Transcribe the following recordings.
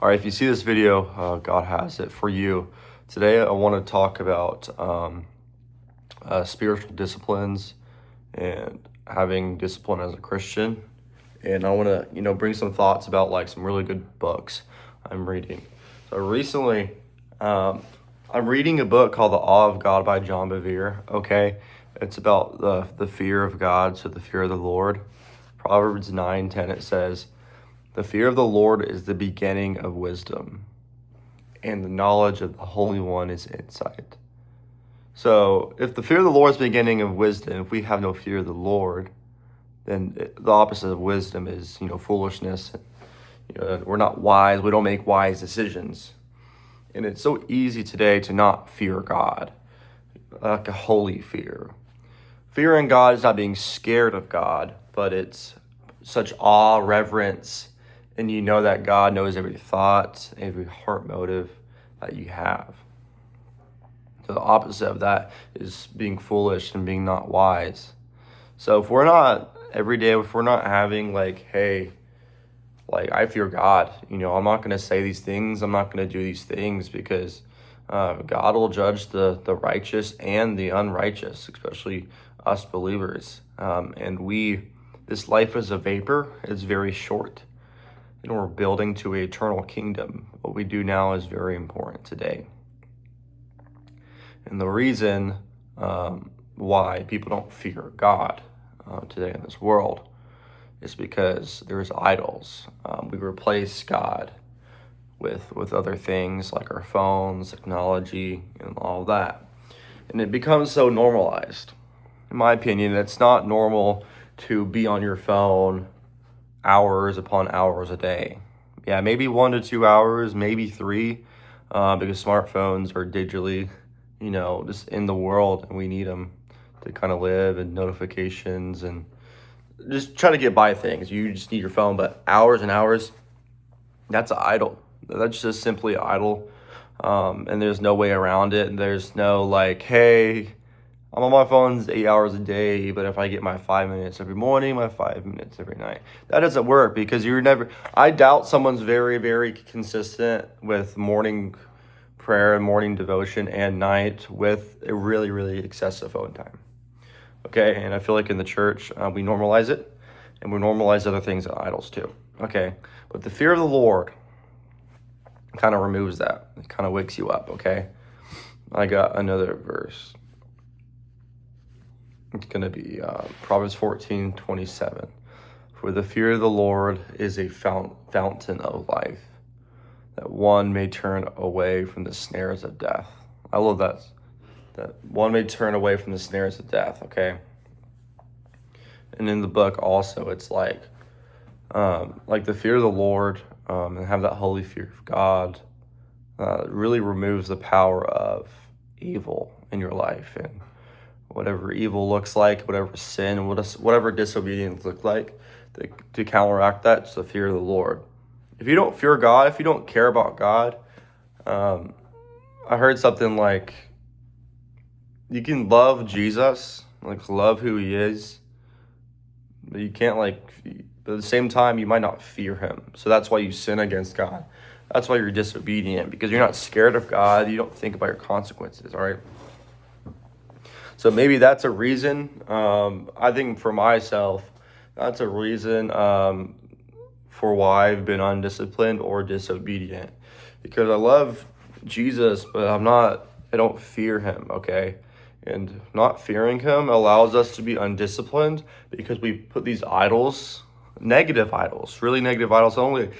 All right, if you see this video, God has it for you. Today, I want to talk about spiritual disciplines and having discipline as a Christian. And I want to, bring some thoughts about like some really good books I'm reading. So recently, I'm reading a book called The Awe of God by John Bevere. Okay, it's about the fear of God, so the fear of the Lord. Proverbs 9:10 it says, "The fear of the Lord is the beginning of wisdom, and the knowledge of the Holy One is insight." So if the fear of the Lord is the beginning of wisdom, if we have no fear of the Lord, then the opposite of wisdom is, foolishness. We're not wise. We don't make wise decisions. And it's so easy today to not fear God, like a holy fear. Fearing God is not being scared of God, but it's such awe, reverence, and you know that God knows every thought, every heart motive that you have. So the opposite of that is being foolish and being not wise. So if we're not every day, if we're not having like, hey, like I fear God, I'm not going to say these things. I'm not going to do these things because God will judge the righteous and the unrighteous, especially us believers. This life is a vapor. It's very short. And we're building to an eternal kingdom. What we do now is very important today. And the reason why people don't fear God today in this world is because there's idols. We replace God with other things like our phones, technology, and all that. And it becomes so normalized. In my opinion, it's not normal to be on your phone hours upon hours a day. Yeah, maybe 1 to 2 hours, maybe 3, because smartphones are digitally, just in the world, and we need them to kind of live, and notifications and just try to get by things. You just need your phone, but hours and hours, that's an idol. That's just simply idle, and there's no way around it. And there's no like, hey, I'm on my phone 8 hours a day, but if I get my 5 minutes every morning, my 5 minutes every night, that doesn't work because I doubt someone's very, very consistent with morning prayer and morning devotion and night with a really, really excessive phone time. Okay, and I feel like in the church, we normalize it, and we normalize other things and idols too. Okay, but the fear of the Lord kind of removes that. It kind of wakes you up, okay? I got another verse. It's going to be Proverbs 14:27. "For the fear of the Lord is a fountain of life, that one may turn away from the snares of death." I love that. That one may turn away from the snares of death, okay? And in the book also, it's like the fear of the Lord and have that holy fear of God really removes the power of evil in your life. And whatever evil looks like, whatever sin, whatever disobedience looks like, to counteract that, it's the fear of the Lord. If you don't fear God, if you don't care about God, I heard something like, you can love Jesus, like love who he is, but you can't but at the same time, you might not fear him. So that's why you sin against God. That's why you're disobedient, because you're not scared of God. You don't think about your consequences, all right? So maybe that's a reason. I think for myself, that's a reason for why I've been undisciplined or disobedient. Because I love Jesus, but I don't fear him, okay? And not fearing him allows us to be undisciplined because we put these idols, negative idols, really negative idols. The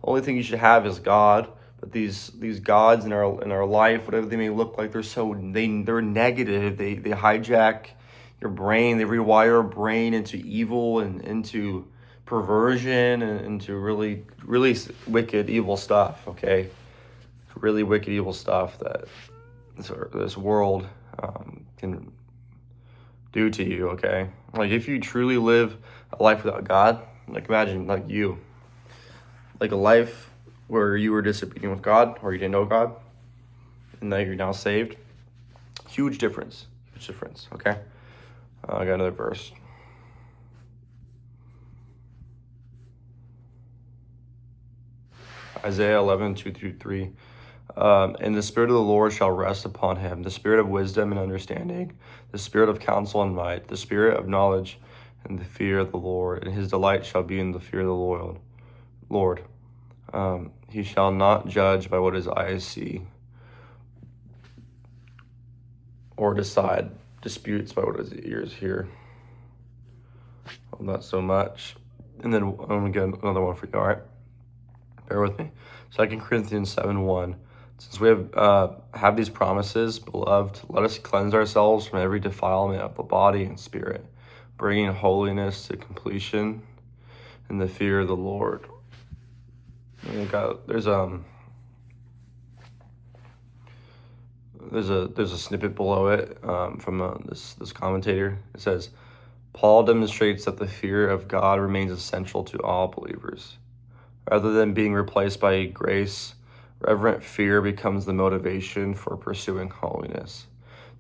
only thing you should have is God. But these gods in our life, whatever they may look like, they're negative. They hijack your brain. They rewire your brain into evil and into perversion and into really, really wicked, evil stuff. Okay, really wicked, evil stuff that this world can do to you. Okay, like if you truly live a life without God, like imagine like a life where you were disobedient with God or you didn't know God, and now you're now saved. Huge difference, okay? I got another verse. Isaiah 11:2-3. And the Spirit of the Lord shall rest upon him, the Spirit of wisdom and understanding, the Spirit of counsel and might, the Spirit of knowledge and the fear of the Lord. And his delight shall be in the fear of the Lord. He shall not judge by what his eyes see, or decide disputes by what his ears hear. Well, not so much. And then I'm going to get another one for you, all right? Bear with me. 2 Corinthians 7:1. Since we have these promises, beloved, let us cleanse ourselves from every defilement of the body and spirit, bringing holiness to completion in the fear of the Lord. There's a snippet below it from this commentator. It says, Paul demonstrates that the fear of God remains essential to all believers. Rather than being replaced by grace, reverent fear becomes the motivation for pursuing holiness.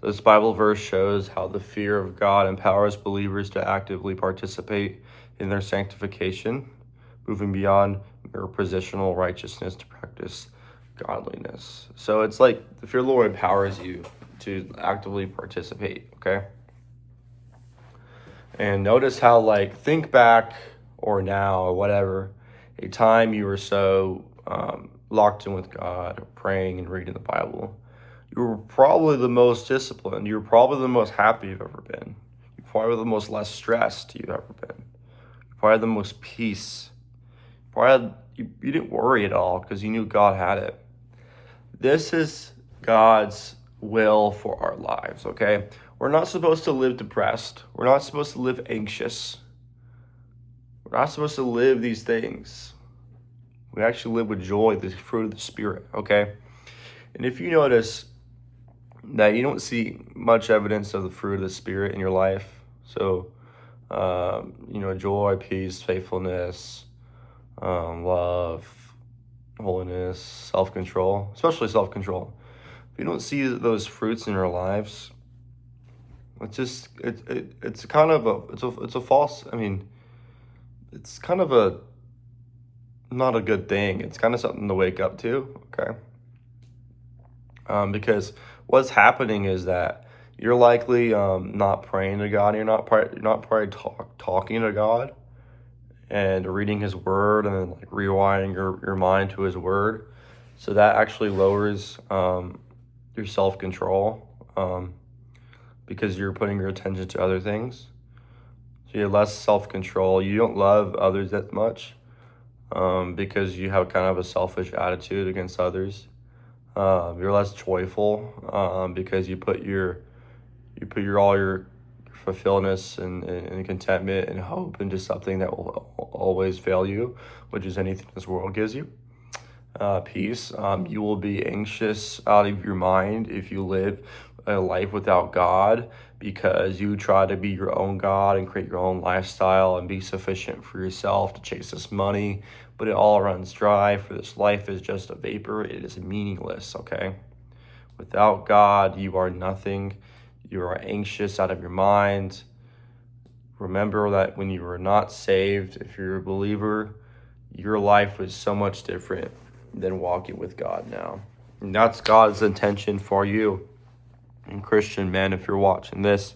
This Bible verse shows how the fear of God empowers believers to actively participate in their sanctification, moving beyond mere positional righteousness to practice godliness. So it's like the fear of the Lord empowers you to actively participate, okay? And notice how, like, think back or now or whatever, a time you were so locked in with God, praying and reading the Bible. You were probably the most disciplined. You were probably the most happy you've ever been. You're probably the most less stressed you've ever been. You're probably the most peace. You didn't worry at all because you knew God had it. This is God's will for our lives, okay? We're not supposed to live depressed. We're not supposed to live anxious. We're not supposed to live these things. We actually live with joy, the fruit of the Spirit, okay? And if you notice that you don't see much evidence of the fruit of the Spirit in your life, so, joy, peace, faithfulness, love, holiness, self-control, especially self-control. If you don't see those fruits in your lives, it's kind of a false, it's kind of not a good thing. It's kind of something to wake up to, okay? Because what's happening is that you're likely not praying to God. You're not probably talking to God and reading His Word and then like rewiring your mind to His Word. So that actually lowers your self-control because you're putting your attention to other things. So you have less self-control. You don't love others that much because you have kind of a selfish attitude against others. You're less joyful because you put all your fulfillment and contentment and hope into something that will always fail you, which is anything this world gives you. Peace. You will be anxious out of your mind if you live a life without God because you try to be your own God and create your own lifestyle and be sufficient for yourself to chase this money, but it all runs dry, for this life is just a vapor. It is meaningless, okay? Without God, you are nothing. You are anxious out of your mind. Remember that when you were not saved, if you're a believer, your life was so much different than walking with God now. And that's God's intention for you. And Christian men, if you're watching this,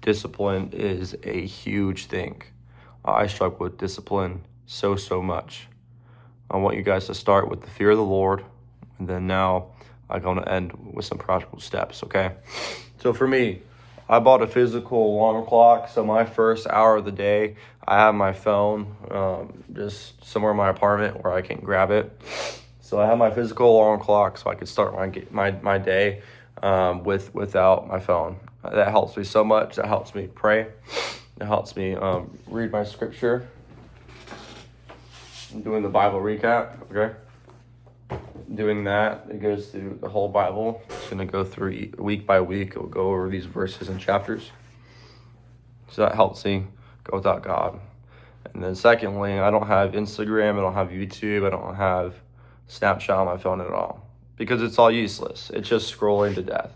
discipline is a huge thing. I struggle with discipline so much. I want you guys to start with the fear of the Lord, and then now I'm going to end with some practical steps, okay? So for me, I bought a physical alarm clock, so my first hour of the day, I have my phone just somewhere in my apartment where I can grab it. So I have my physical alarm clock so I can start my day without my phone. That helps me so much. That helps me pray. It helps me read my scripture. I'm doing the Bible recap, okay? Doing that, it goes through the whole Bible. It's going to go through week by week. It will go over these verses and chapters. So that helps me go without God. And then secondly, I don't have Instagram. I don't have YouTube. I don't have Snapchat on my phone at all because it's all useless. It's just scrolling to death,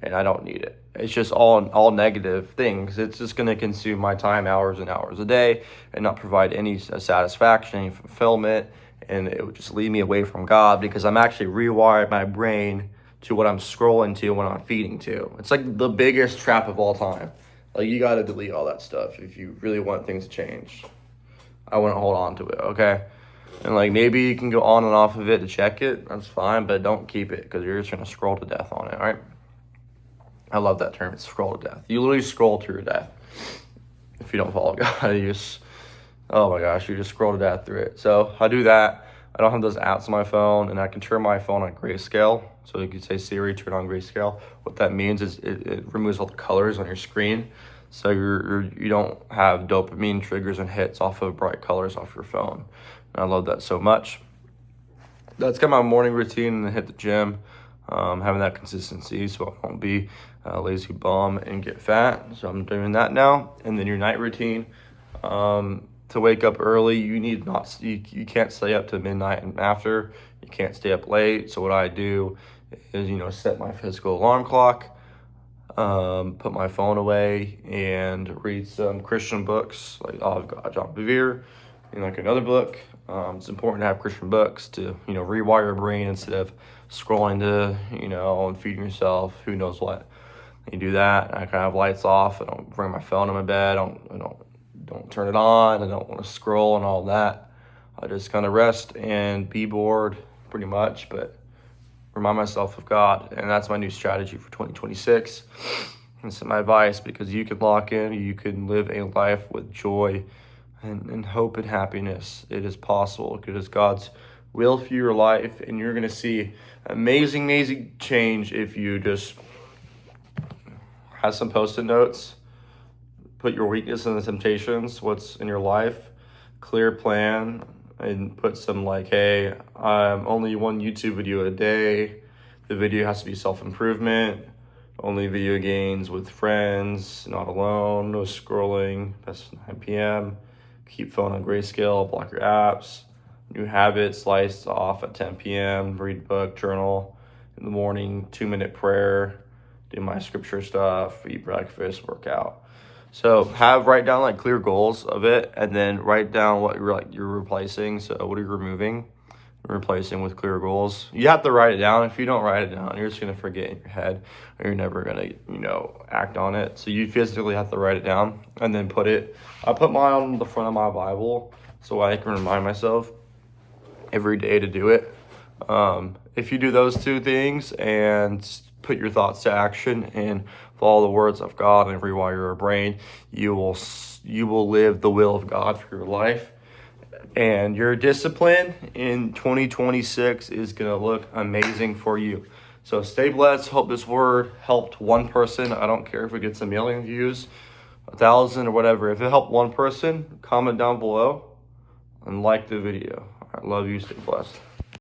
and I don't need it. It's just all negative things. It's just going to consume my time hours and hours a day and not provide any satisfaction, any fulfillment, and it would just lead me away from God, because I'm actually rewired my brain to what I'm scrolling to, when I'm feeding to. It's like the biggest trap of all time. Like, you got to delete all that stuff if you really want things to change. I wouldn't hold on to it, okay? And like, maybe you can go on and off of it to check it. That's fine, but don't keep it, because you're just going to scroll to death on it, all right? I love that term. It's scroll to death. You literally scroll to your death. If you don't follow God, you just, oh my gosh, you just scroll to death through it. So I do that. I don't have those apps on my phone, and I can turn my phone on grayscale. So you could say, Siri, turn on grayscale. What that means is it removes all the colors on your screen. So you don't have dopamine triggers and hits off of bright colors off your phone. And I love that so much. That's kind of my morning routine, and then hit the gym. Having that consistency so I don't be a lazy bum and get fat. So I'm doing that now. And then your night routine, to wake up early, you can't stay up to midnight and after. You can't stay up late. So what I do is, set my physical alarm clock, put my phone away, and read some Christian books, like I've got John Bevere, like another book. It's important to have Christian books to, rewire your brain instead of scrolling to, and feeding yourself who knows what. You do that. I kind of have lights off. I don't bring my phone in my bed. I don't turn it on. I don't want to scroll and all that. I just kind of rest and be bored, pretty much, but remind myself of God. And that's my new strategy for 2026. It's my advice, because you can lock in, you can live a life with joy and hope and happiness. It is possible. It is God's will for your life, and you're going to see amazing change if you just have some post-it notes, put your weakness and the temptations, what's in your life, clear plan, and put some like, hey, only one YouTube video a day. The video has to be self-improvement, only video games with friends, not alone, no scrolling past 9 p.m., keep phone on grayscale, block your apps, new habits sliced off at 10 p.m., read book, journal in the morning, 2-minute prayer, do my scripture stuff, eat breakfast, work out. So write down like clear goals of it, and then write down what you're replacing. So what are you removing and replacing with clear goals? You have to write it down. If you don't write it down, you're just going to forget in your head, or you're never going to, act on it. So you physically have to write it down and then I put mine on the front of my Bible so I can remind myself every day to do it. If you do those two things and put your thoughts to action and follow the words of God and rewire your brain, you will live the will of God for your life. And your discipline in 2026 is going to look amazing for you. So stay blessed. Hope this word helped one person. I don't care if it gets 1 million views, 1,000 or whatever. If it helped one person, comment down below and like the video. I love you. Stay blessed.